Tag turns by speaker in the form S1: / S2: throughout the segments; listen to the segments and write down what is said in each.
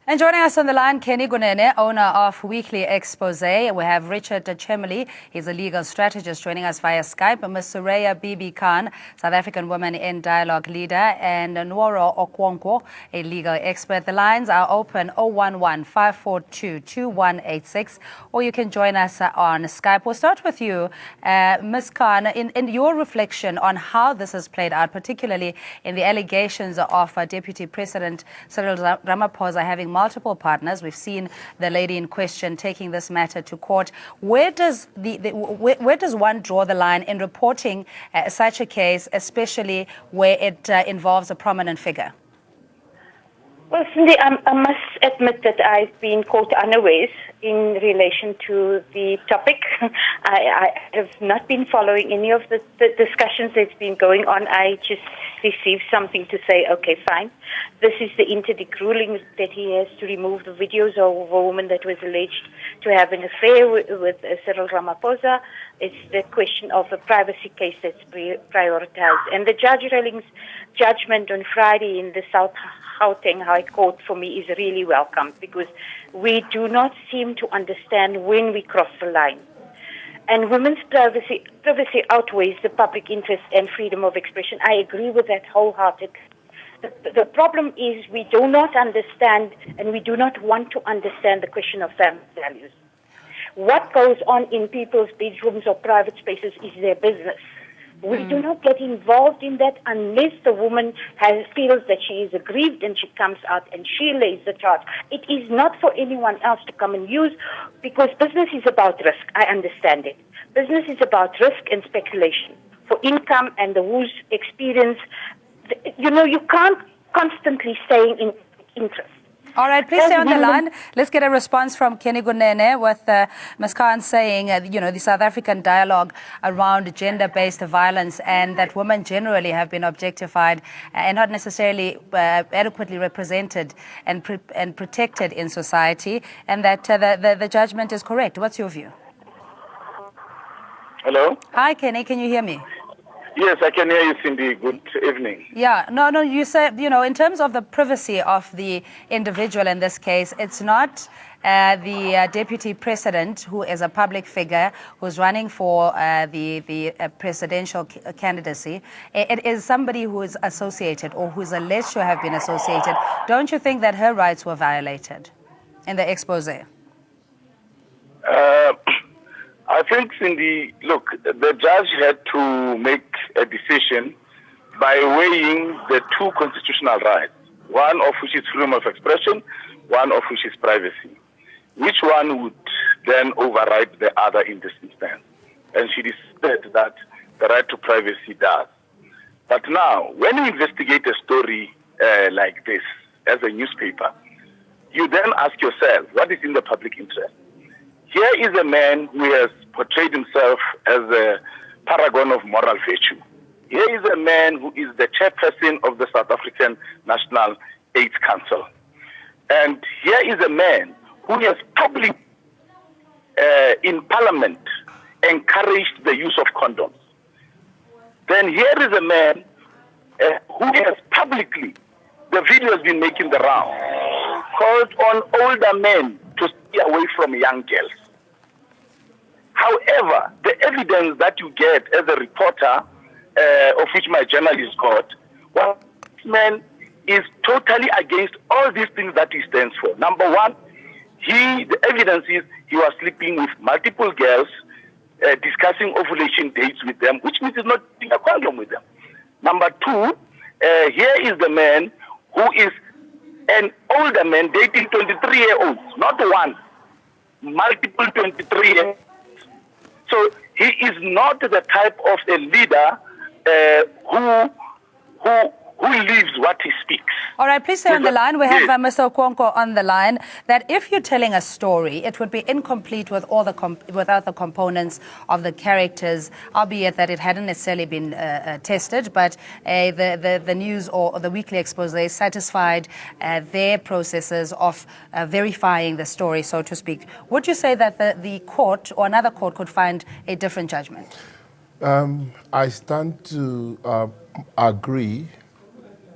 S1: And joining us on the line, Kunene, owner of Weekly Expose. We have Richard Chemley. He's a legal strategist joining us via Skype. Ms. Suraya Bibi Khan, South African Women in Dialogue leader, and Nworo Okwonko, a legal expert. The lines are open 011-542-2186, or you can join us on Skype. We'll start with you, Ms. Khan, in your reflection on how this has played out, particularly in the allegations of Deputy President Cyril Ramaphosa having multiple partners. We've seen the lady in question taking this matter to court. Where does where does one draw the line in reporting such a case, especially where it involves a prominent figure?
S2: Well, Cindy, I must admit that I've been caught unawares in relation to the topic. I have not been following any of the discussions that's been going on. I just received something to say, okay, fine. This is the interdict ruling that he has to remove the videos of a woman that was alleged to have an affair with Cyril Ramaphosa. It's the question of the privacy case that's prioritized. And the Judge Railing's judgment on Friday in the South Gauteng High Court for me is really welcome, because we do not seem to understand when we cross the line. And women's privacy outweighs the public interest and freedom of expression. I agree with that wholeheartedly. The problem is we do not understand, and we do not want to understand, the question of family values. What goes on in people's bedrooms or private spaces is their business. We do not get involved in that unless the woman feels that she is aggrieved and she comes out and she lays the charge. It is not for anyone else to come and use, because business is about risk. I understand it. Business is about risk and speculation for income and the whose experience. You know, you can't constantly stay in interest.
S1: All right, please stay on the line. Let's get a response from Kunene with Ms. Khan saying, the South African dialogue around gender-based violence, and that women generally have been objectified and not necessarily adequately represented and protected in society, and that the judgment is correct. What's your view?
S3: Hello?
S1: Hi, Kenny. Can you hear me?
S3: Yes, I can hear you, Cindy. Good evening.
S1: Yeah, no, you said, in terms of the privacy of the individual in this case, it's not the deputy president, who is a public figure, who's running for the presidential candidacy. It is somebody who is associated or who's alleged to have been associated. Don't you think that her rights were violated in the expose?
S3: I think, Cindy, look, the judge had to make a decision by weighing the two constitutional rights, one of which is freedom of expression, one of which is privacy. Which one would then override the other in this instance? And she decided that the right to privacy does. But now, when you investigate a story like this as a newspaper, you then ask yourself, what is in the public interest? Here is a man who has portrayed himself as a paragon of moral virtue. Here is a man who is the chairperson of the South African National AIDS Council. And here is a man who has publicly, in Parliament, encouraged the use of condoms. Then here is a man who has publicly, the video has been making the round, called on older men to stay away from young girls. However, the evidence that you get as a reporter, of which my journalist got, well, this man is totally against all these things that he stands for. Number one, the evidence is he was sleeping with multiple girls, discussing ovulation dates with them, which means he's not using a condom with them. Number two, here is the man who is an older man dating 23-year-olds, not one, multiple 23-year-olds. So he is not the type of a leader who lives what he speaks.
S1: All right, please stay on the line. We have Mr. Okwonko on the line. That if you're telling a story, it would be incomplete with without the components of the characters, albeit that it hadn't necessarily been tested, but the news or the weekly expose satisfied their processes of verifying the story, so to speak. Would you say that the court or another court could find a different judgment?
S4: I stand to agree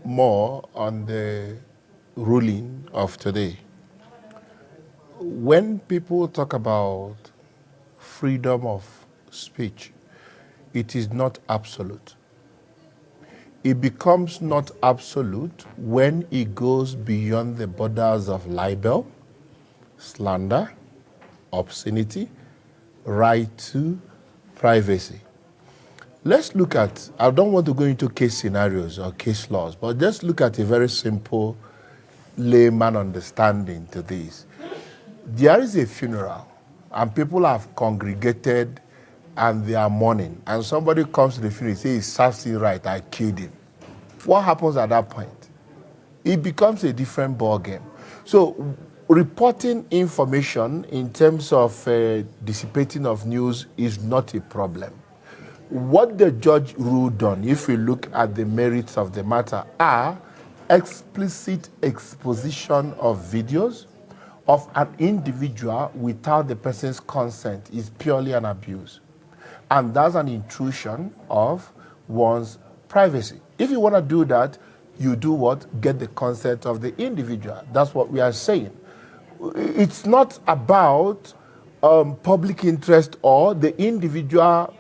S4: more on the ruling of today. when people talk about freedom of speech, it is not absolute. It becomes not absolute when it goes beyond the borders of libel, slander, obscenity, right to privacy. Let's look at, I don't want to go into case scenarios or case laws, but just look at a very simple layman understanding to this. There is a funeral and people have congregated and they are mourning, and somebody comes to the funeral and says, it serves you right, I killed him. What happens at that point? It becomes a different ballgame. So reporting information in terms of dissipating of news is not a problem. What the judge ruled on, if we look at the merits of the matter, are explicit exposition of videos of an individual without the person's consent is purely an abuse. And that's an intrusion of one's privacy. If you want to do that, you do what? Get the consent of the individual. That's what we are saying. It's not about public interest or the individual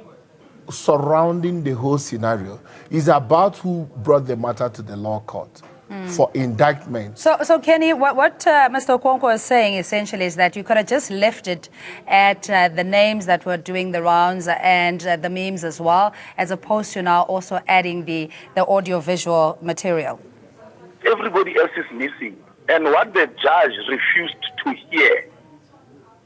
S4: surrounding the whole scenario. It's about who brought the matter to the law court for indictment.
S1: So Kenny, what Mr. Okonkwo is saying essentially is that you could have just left it at the names that were doing the rounds and the memes as well, as opposed to now also adding the audio-visual material.
S3: Everybody else is missing. And what the judge refused to hear,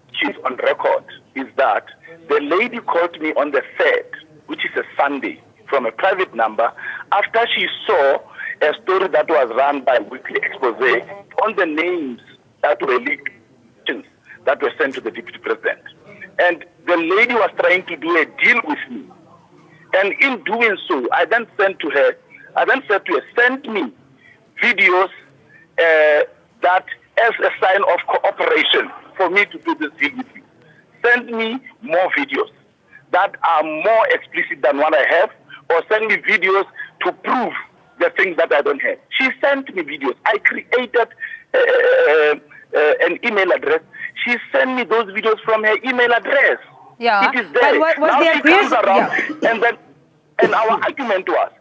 S3: which is on record, is that the lady called me on the 3rd, which is a Sunday, from a private number, after she saw a story that was run by Weekly Expose on the names that were leaked, that were sent to the deputy president. And the lady was trying to do a deal with me. And in doing so, I then said to her, send me videos that as a sign of cooperation for me to do this deal with you. Send me more videos that are more explicit than what I have, or send me videos to prove the things that I don't have. She sent me videos. I created an email address. She sent me those videos from her email address.
S1: Yeah.
S3: It is there.
S1: But was
S3: now
S1: the
S3: she comes around,
S1: yeah.
S3: and our argument was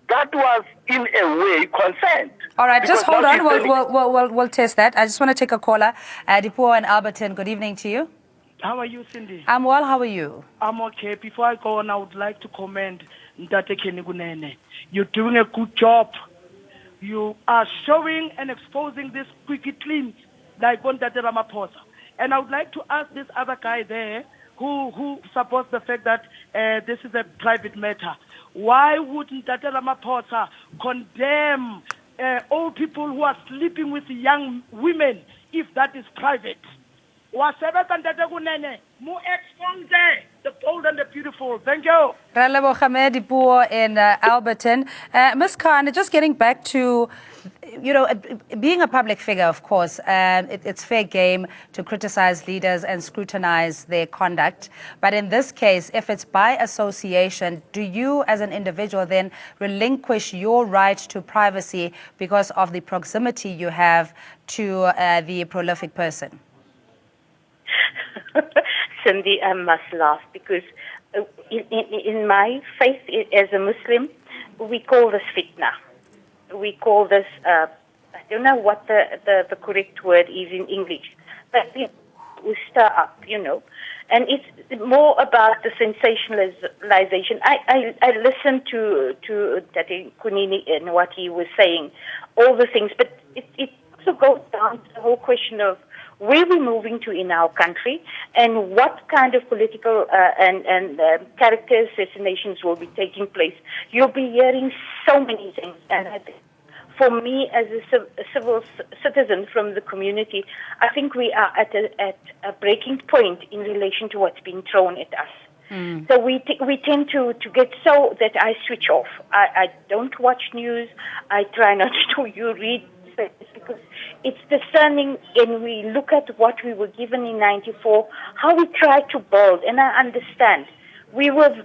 S3: that was in a way consent.
S1: All right, just hold on. We'll test that. I just want to take a caller. Dipuo and Alberton, good evening to you.
S5: How are you, Cindy?
S1: I'm well. How are you?
S5: I'm okay. Before I go on, I would like to commend Ntate Kunene. You're doing a good job. You are showing and exposing this quickie clean like Ntate Ramaphosa. And I would like to ask this other guy there who supports the fact that this is a private matter. Why would Ntate Ramaphosa condemn old people who are sleeping with young women if that is private? Ntate Kunene, mu expose the bold and the beautiful. Thank you.
S1: Ralebo Hamed Dipuo in Alberton. Ms. Khan, just getting back to, being a public figure, of course, it's fair game to criticize leaders and scrutinize their conduct. But in this case, if it's by association, do you as an individual then relinquish your right to privacy because of the proximity you have to the prolific person?
S2: Cindy, I must laugh because in my faith as a Muslim, we call this fitna. We call this, I don't know what the correct word is in English, but we stir up, And it's more about the sensationalization. I listened to Tate Kunene and what he was saying, all the things, but it also goes down to the whole question of where we're moving to in our country and what kind of political and character assassinations will be taking place. You'll be hearing so many things. And for me, as a civil citizen from the community, I think we are at a breaking point in relation to what's being thrown at us. So we tend to get so that I switch off. I don't watch news. I try not to read because it's discerning, and we look at what we were given in '94, how we tried to build, and I understand we were a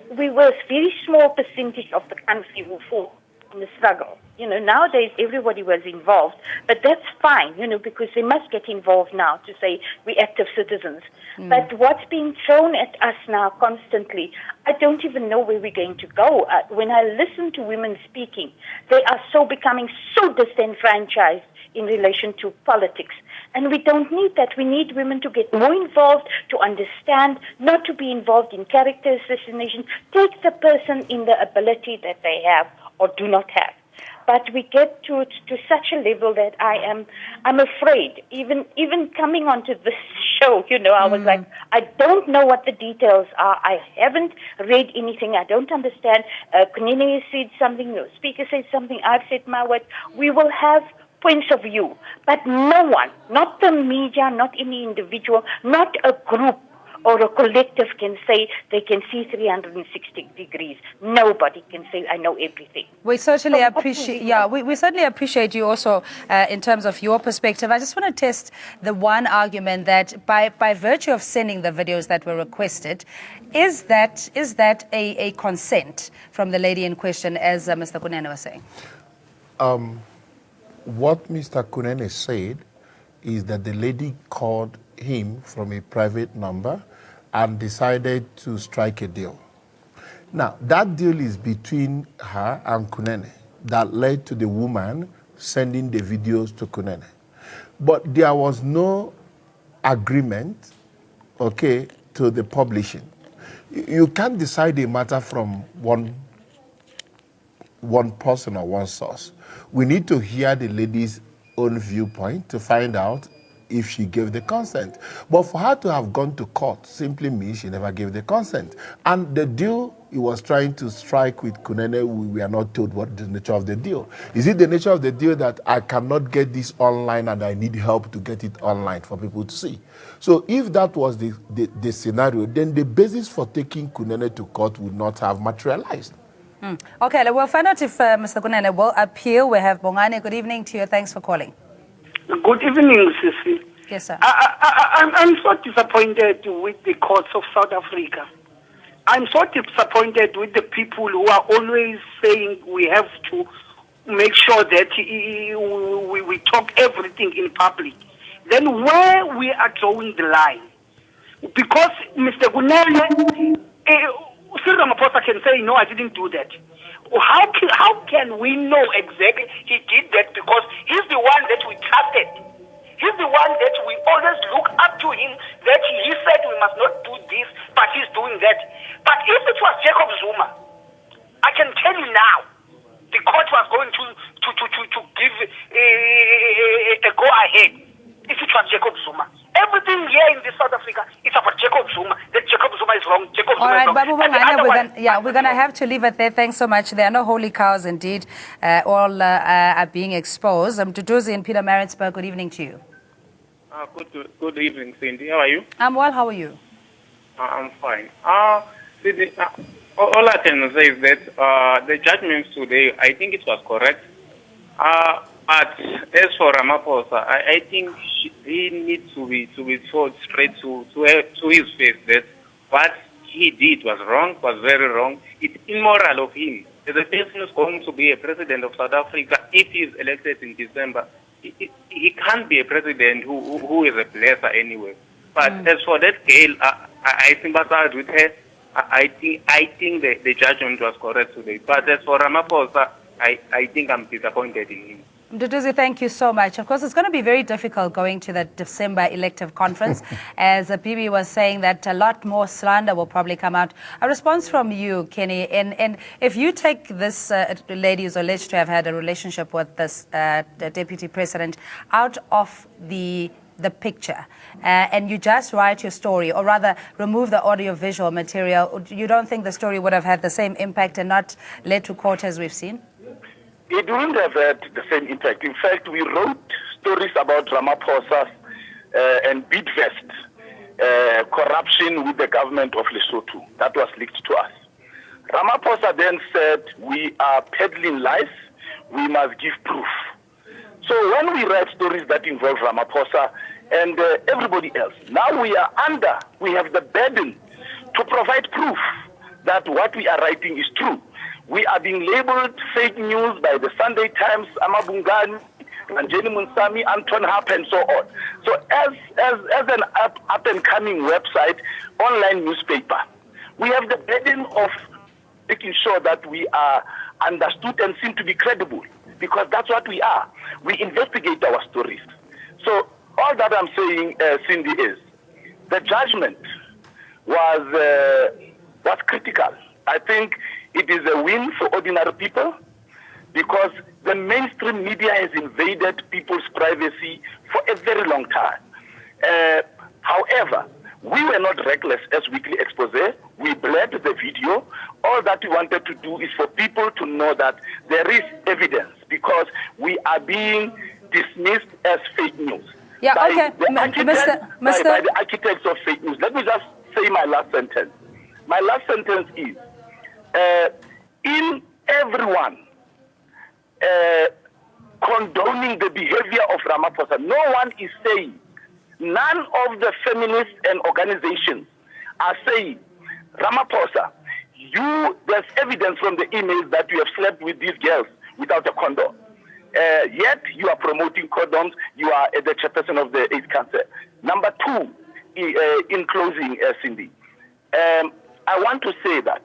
S2: very small percentage of the country who fought in the struggle. Nowadays everybody was involved, but that's fine, because they must get involved now to say we're active citizens. But what's being thrown at us now constantly, I don't even know where we're going to go. When I listen to women speaking, they are becoming so disenfranchised in relation to politics. And we don't need that. We need women to get more involved, to understand, not to be involved in character assassination. Take the person in the ability that they have or do not have. But we get to such a level that I'm afraid. Even coming onto this show, I was like, I don't know what the details are. I haven't read anything. I don't understand. Kunene said something. The speaker said something. I've said my word. We will have points of view, but no one, not the media, not any individual, not a group or a collective can say they can see 360 degrees. Nobody can say, I know everything.
S1: We certainly appreciate, we certainly appreciate you also in terms of your perspective. I just want to test the one argument that by virtue of sending the videos that were requested, is that a consent from the lady in question, as Mr. Kunene was saying?
S4: What Mr. Kunene said is that the lady called him from a private number and decided to strike a deal. Now, that deal is between her and Kunene that led to the woman sending the videos to Kunene. But there was no agreement, to the publishing. You can't decide a matter from one person or one source. We need to hear the lady's own viewpoint to find out if she gave the consent. But for her to have gone to court simply means she never gave the consent. And the deal he was trying to strike with Kunene, we are not told what the nature of the deal. Is it the nature of the deal that I cannot get this online and I need help to get it online for people to see? So if that was the scenario, then the basis for taking Kunene to court would not have materialized.
S1: Okay, we'll find out if Mr. Kunene will appeal. We have Bongani. Good evening to you. Thanks for calling.
S5: Good evening, Sissy.
S1: Yes, sir.
S5: I'm so disappointed with the courts of South Africa. I'm so disappointed with the people who are always saying we have to make sure that we talk everything in public. Then where we are drawing the line? Because Mr. Kunene, Cyril Ramaphosa can say, no, I didn't do that. How can we know exactly he did that? Because he's the one that we trusted. He's the one that we always look up to him, that he said we must not do this, but he's doing that. But if it was Jacob Zuma, I can tell you now, the court was going to give a go-ahead if it was Jacob Zuma. Everything here in South Africa is about Jacob Zuma. That Jacob Zuma is wrong. Jacob Zuma is wrong.
S1: Babu Bongane, we're going to have to leave it there. Thanks so much. There are no holy cows indeed. All are being exposed. Duduzi in Peter Maritzburg, good evening to you.
S6: Good evening, Cindy. How are you?
S1: I'm well. How are you?
S6: I'm fine. Cindy, all I can say is that the judgments today, I think it was correct. But as for Ramaphosa, I think he needs to be told straight to his face that what he did was wrong, was very wrong. It's immoral of him. As a person who's going to be a president of South Africa, if he's elected in December, he can't be a president who is a blesser anyway. But as for that girl, I sympathize with her. I think the judgment was correct today. But as for Ramaphosa, I think I'm disappointed in him.
S1: Duduzi, thank you so much. Of course, it's going to be very difficult going to the December elective conference. As Bibi was saying, that a lot more slander will probably come out. A response from you, Kenny, and if you take this lady who's alleged to have had a relationship with this the deputy president out of the picture, and you just write your story, or rather remove the audio-visual material, you don't think the story would have had the same impact and not led to court as we've seen?
S3: It wouldn't have had the same impact. In fact, we wrote stories about Ramaphosa and Bidvest corruption with the government of Lesotho. That was leaked to us. Ramaphosa then said, we are peddling lies, we must give proof. So when we write stories that involve Ramaphosa and everybody else, now we have the burden to provide proof that what we are writing is true. We are being labeled fake news by the Sunday Times, Amabungani, Anjeni Munsami, Anton Harp, and so on. So as an up-and-coming website, online newspaper, we have the burden of making sure that we are understood and seem to be credible, because that's what we are. We investigate our stories. So all that I'm saying, Cindy, is the judgment was critical. I think it is a win for ordinary people, because the mainstream media has invaded people's privacy for a very long time. However, we were not reckless as Weekly Expose. We bled the video. All that we wanted to do is for people to know that there is evidence, because we are being dismissed as fake news.
S1: Yeah,
S3: by
S1: okay.
S3: By the architects of fake news. Let me just say my last sentence. My last sentence is, in everyone condoning the behavior of Ramaphosa, no one is saying, none of the feminists and organizations are saying, Ramaphosa, there's evidence from the emails that you have slept with these girls without a condom. Yet you are promoting condoms. You are the chairperson of the AIDS Cancer. Number two, in closing, Cindy, I want to say that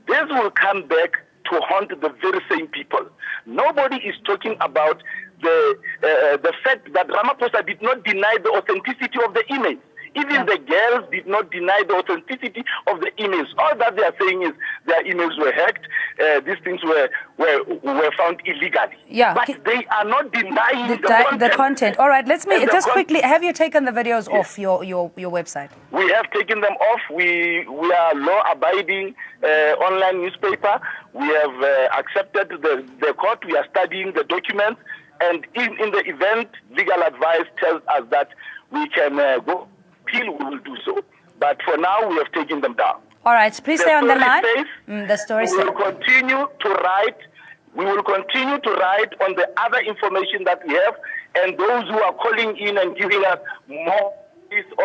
S3: this will come back to haunt the very same people. Nobody is talking about the fact that Ramaphosa did not deny the authenticity of the emails. Even the girls did not deny the authenticity of the emails. All that they are saying is their emails were hacked. These things were found illegally.
S1: Yeah.
S3: But they are not denying
S1: the content. All right, just quickly, have you taken the videos off your website?
S3: We have taken them off. We are law-abiding online newspaper. We have accepted the court. We are studying the documents. And in the event legal advice tells us that we can go appeal, we will do so. But for now, we have taken them down.
S1: All right, please stay on the line. The story
S3: we will continue to write. We will continue to write on the other information that we have, and those who are calling in and giving us more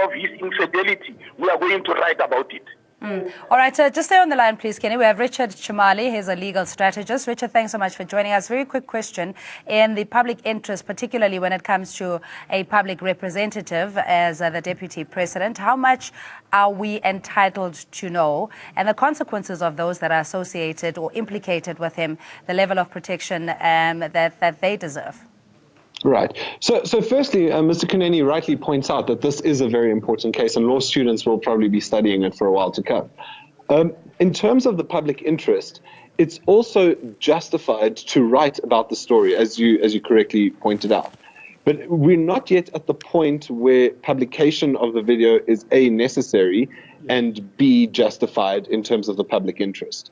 S3: of his infidelity, we are going to write about it.
S1: All right, just stay on the line, please, Kenny. We have Richard Chumali. He's a legal strategist. Richard, thanks so much for joining us. Very quick question. In the public interest, particularly when it comes to a public representative as the deputy president, how much are we entitled to know, and the consequences of those that are associated or implicated with him, the level of protection that they deserve?
S7: Right. So firstly, Mr. Kunene rightly points out that this is a very important case, and law students will probably be studying it for a while to come. In terms of the public interest, it's also justified to write about the story, as you correctly pointed out. But we're not yet at the point where publication of the video is A, necessary, and B, justified in terms of the public interest.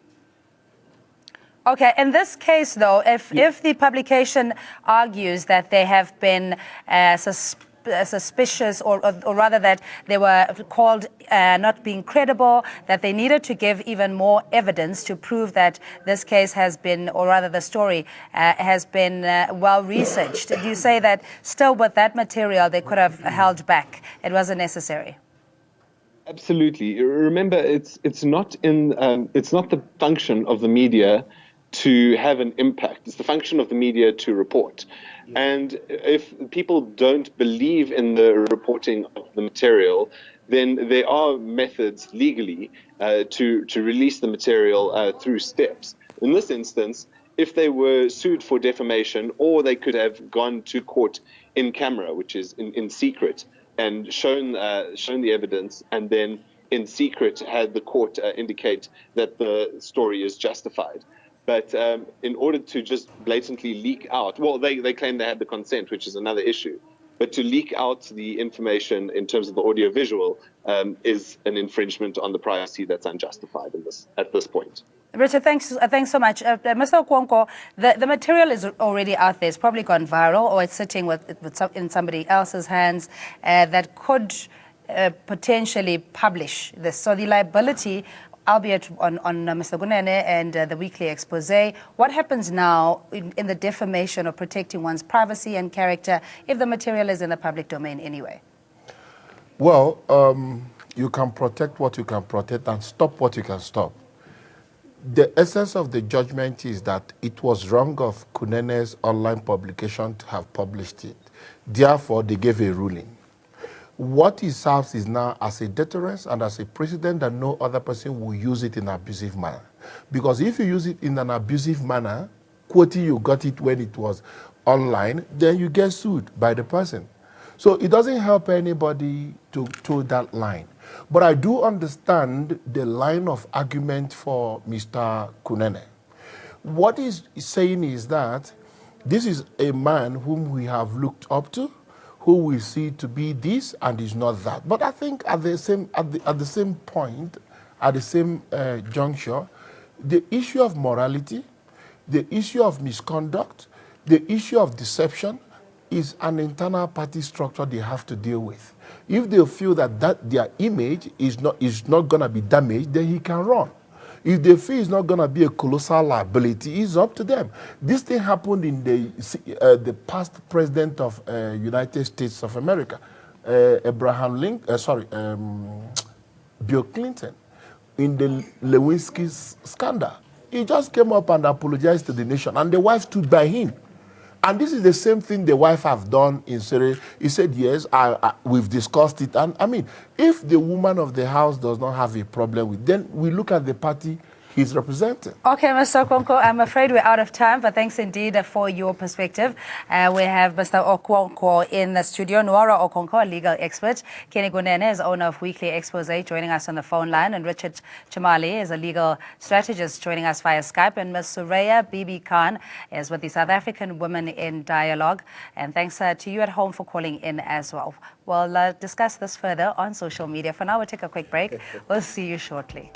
S1: Okay, in this case, though, if the publication argues that they have been suspicious, or rather that they were called not being credible, that they needed to give even more evidence to prove that this case has been, or rather the story has been well researched, do you say that still with that material they could have held back? It wasn't necessary?
S7: Absolutely. Remember, it's not the function of the media to have an impact. It's the function of the media to report. And if people don't believe in the reporting of the material, then there are methods legally to release the material through steps. In this instance, if they were sued for defamation, or they could have gone to court in camera, which is in secret, and shown the evidence, and then in secret had the court indicate that the story is justified. But in order to just blatantly leak out, well, they claim they had the consent, which is another issue. But to leak out the information in terms of the audiovisual is an infringement on the privacy that's unjustified at this point.
S1: Richard, thanks so much. Mr. Okonkwo, the material is already out there. It's probably gone viral, or it's sitting in somebody else's hands that could potentially publish this. So the liability, albeit on Mr. Kunene and the weekly expose, what happens now in the defamation of protecting one's privacy and character if the material is in the public domain anyway?
S4: Well, you can protect what you can protect and stop what you can stop. The essence of the judgment is that it was wrong of Kunene's online publication to have published it. Therefore, they gave a ruling. What it serves is now as a deterrence and as a precedent that no other person will use it in an abusive manner. Because if you use it in an abusive manner, quoting you got it when it was online, then you get sued by the person. So it doesn't help anybody to toe that line. But I do understand the line of argument for Mr. Kunene. What he's saying is that this is a man whom we have looked up to, who we see to be this and is not that. But I think at the same point, at the same juncture, the issue of morality, the issue of misconduct, the issue of deception is an internal party structure they have to deal with. If they feel that their image is not going to be damaged, then he can run. If they feel it's not going to be a colossal liability, it's up to them. This thing happened in the past president of United States of America, Bill Clinton, in the Lewinsky scandal. He just came up and apologized to the nation, and the wife stood by him. And this is the same thing the wife have done in Syria. He said, yes, we've discussed it. And I mean, if the woman of the house does not have a problem with, then we look at the party he's representing.
S1: Okay, Mr. Okonkwo, I'm afraid we're out of time, but thanks indeed for your perspective. We have Mr. Okonkwo in the studio, Nwara Okonkwo, a legal expert. Kenny Kunene is owner of Weekly Expose, joining us on the phone line, and Richard Chimali is a legal strategist joining us via Skype, and Ms. Suraya Bibi Khan is with the South African Women in Dialogue. And thanks to you at home for calling in as well. We'll discuss this further on social media. For now, we'll take a quick break. We'll see you shortly.